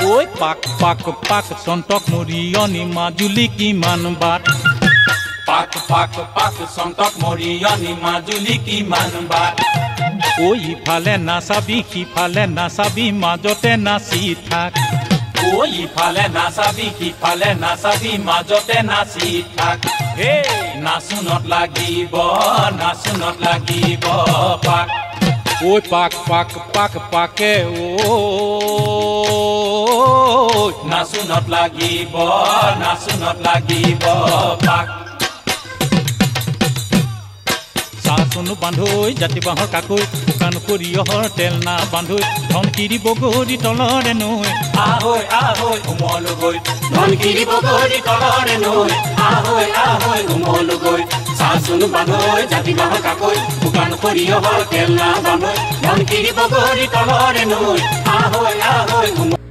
ঐ পাক পাক পাক সন্তক মৰিয়নি মাজুলী কিমান বাট পাক পাক পাক সন্তক মৰিয়নি মাজুলী কিমান বাট ঐ ইফালে নাচাবি সিফালে নাচাবি মাজতে নাচি থাক ঐ ইফালে নাচাবি সিফালে নাচাবি মাজতে নাচি থাক হে নাচুনত লাগিব পাক ঐ পাক পাক পাক পাকে ঐ নাচুনত লাগিব পাক চাচুনো বান্ধৈ জাতি বাঁহৰ কাকৈ শুকান সৰিয়হৰ তেল না বান্ধৈ ধনকিৰি বগৰী তলৰে নৈ আহৈ আহৈ উমলগৈ ধনকিৰি বগৰী তলৰে নৈ আহৈ আহৈ উমলগৈ চাচুনো বান্ধৈ জাতি বাঁহৰ কাকৈ শুকান সৰিয়হৰ তেল না বান্ধৈ ধনকিৰি বগৰী তলৰে নৈ আহৈ আহৈ